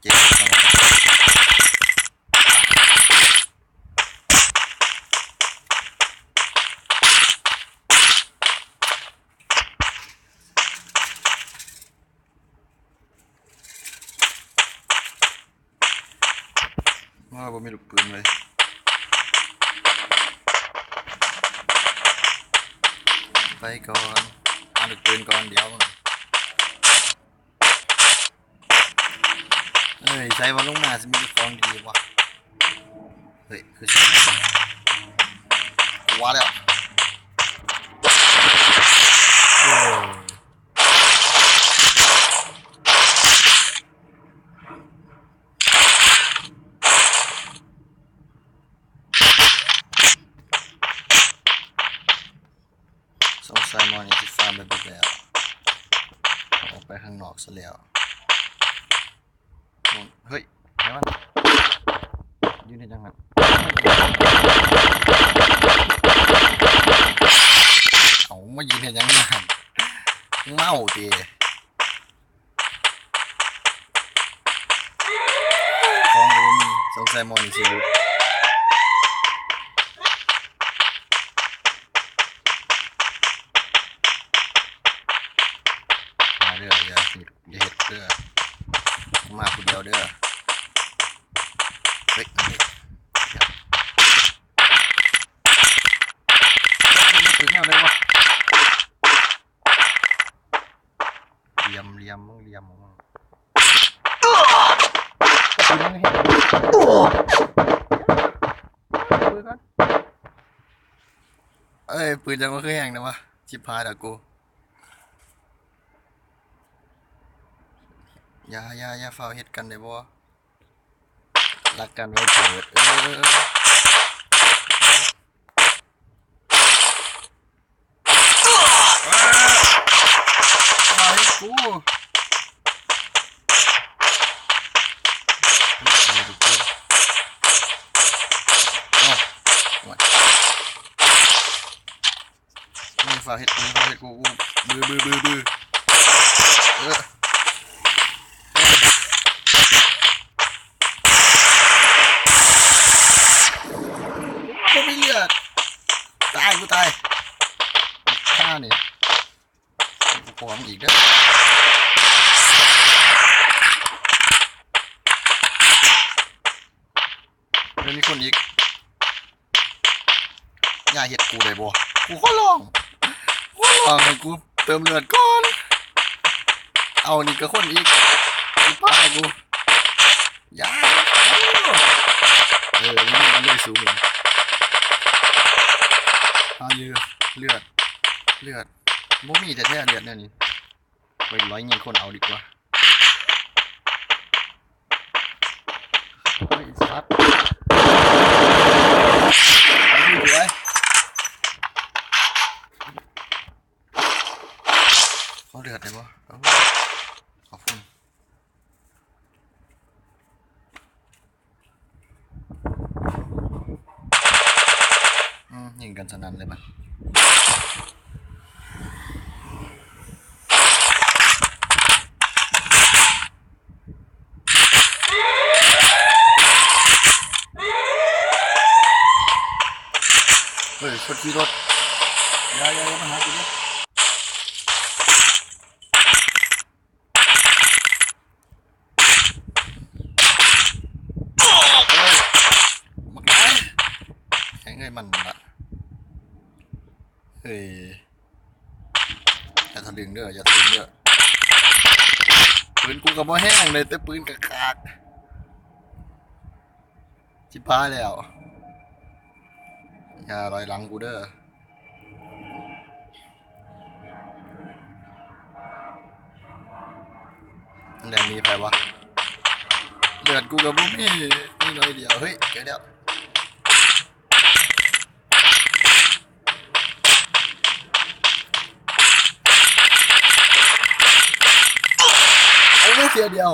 จ็บว่าผมมีลูกปืนเลยไปก่อนเอาลูกปืนก่อนเดี๋ยวใช้วันลงมาจะมีของดีวะเฮ้ยคือว้าแล้วสงสัยมอนี่ที่ฟาร์มไปหมดแล้วออกไปข้างนอกซะแล้วเฮ้ยไหนวะยืนในจังหวะเอามายืนในจังหวะเมาตีของกูมีสงสัยมอนี่สิลุมาเด้ออย่าเห็ดเด้อมาคนเดียวเด้อเฮ้ยอันนี้มันถึงอะไรวะเหลี่ยมมึงเอ้ยปืนจะมาเคยแห้งนะวะชิบหายแล้วกูอย่าเฝ้าเฮ็ดกันได้บ่รักกันไว้เถิดมาให้กูฝากเฮ็ดกูบื้อไม่เลือดตายกูตายฆ่านี่กูปลอมอีกเด้อเรื่องนี้คนอีกอย่าเฮ็ดกูได้บ่กูขอร้องให้กูเติมเลือดก่อนเอานี่ก็คนอีกกูพากูอย่านี่มันเลยสูงเอาเลือดบ่มีแต่แท้เลือดเนี่ยนี่ไปร้อยยิงคนเอาดีกว่าไอ้สัตว์ไอ้ที่สวยเขาเลือดได้ปะขอบคุณยิงกันสนั่นเลยมั้ยเฮ้ยคนขี่รถอย่ามาหากูดิมันละเฮ้ยอย่าทะลึ่งเด้อปืนกูกับบ่แห้งเลยแต่ปืนกะกากชิบหายแล้วอย่าลอยหลังกูเด้อแดงมีใครวะเลือดกูกับบ่มีนี่น้อยเดียวเฮ้ยเจอแล้วเดียว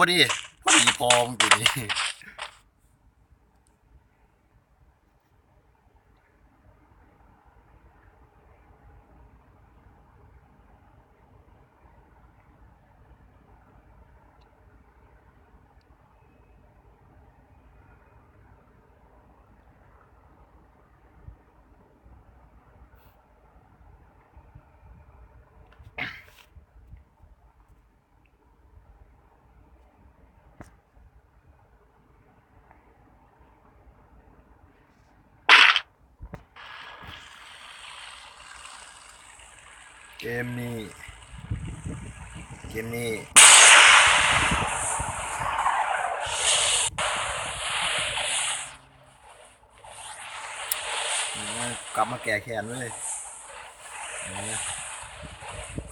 อดีพอมึงกินนี่เกมนี้กลับมาแก่แค้นเลย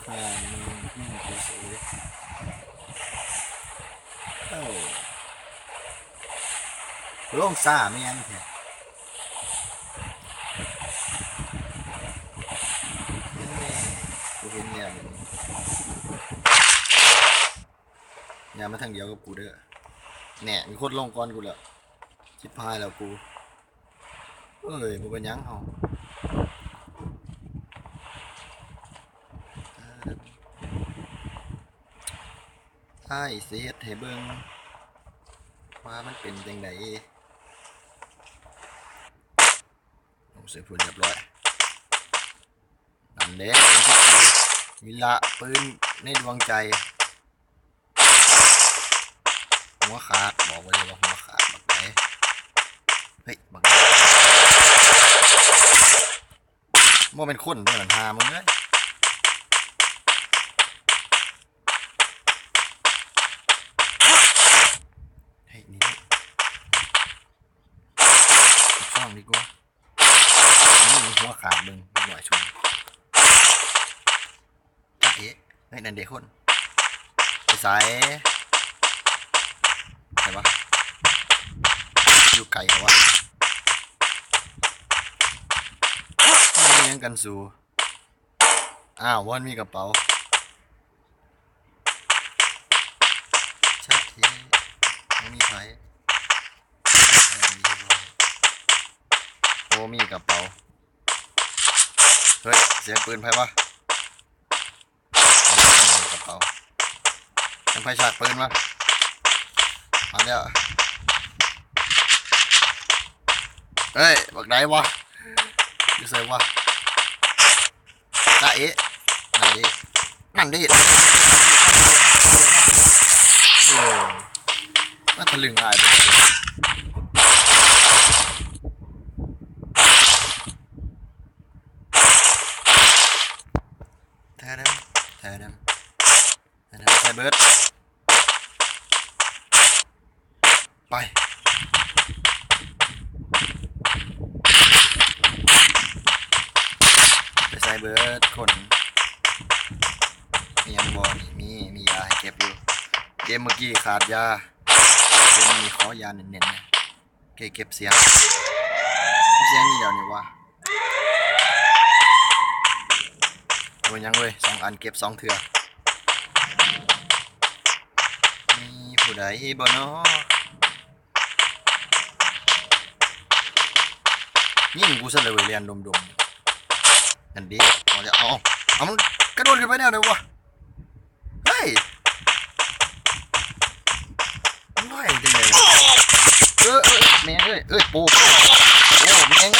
ข้ามึงกูเสียลงซ่าไม่งั้นแค่กูเห็นเนี่ยอย่ามาทางเดียวกับกูเด้อเนี่ยมีคนลงก่อนกูแล้วชิบพายแล้วกูเอ้ยกูเป็นยังเขาใช่เสียดให้เบิ่งว่ามันเป็นจังไดผมเสียพูนเรียบร้อยนั่นเด้วิละปืนในดวงใจหัวขาดบอกไว้เลยว่าหัวขาดบักไหนเฮ้ยบักไหนมันเป็นคนด้วยหลังหามึงเลยเฮ้ยนี่ช่องดีกว่านี่มีหัวขาดมึงหน่อยชนเอ๊ะเฮ้ยนั่นเด็กคนไปสายใช่ปะอยู่ไกลเหรอวะไม่ยังกันสู่อ้าววันมีกระเป๋าชัดทีไม่มีไฟโอ้มีกระเป๋าเฮ้ยเสียงปืนไฟวะกระเป๋ายังไฟฉากปืนวะมาแล้วเฮ้ยบักไหนวะดูเซวะตาเอ๊ะนั่นดิน่าทะลึ่งอายแท้ดำใส่เบิร์ดไปใส่เบิร์ดคนมียังบอนี่มียาให้เก็บอยู่เกมเมื่อกี้ขาดยาเกมมีขอยาเน้นๆนะเก็บเสียงนี่เดียวนี่วะโอ้ยยังเลย2 อันเก็บ2 เถื่อมีผู้ใดบ่เนาะยิ่งกูเสลยเรียนดมนั่นดิเอามันกระโดดขึ้นไปแนวเลยวะเฮ้ยน้อยจังเลยแม่งโอ้แม่ง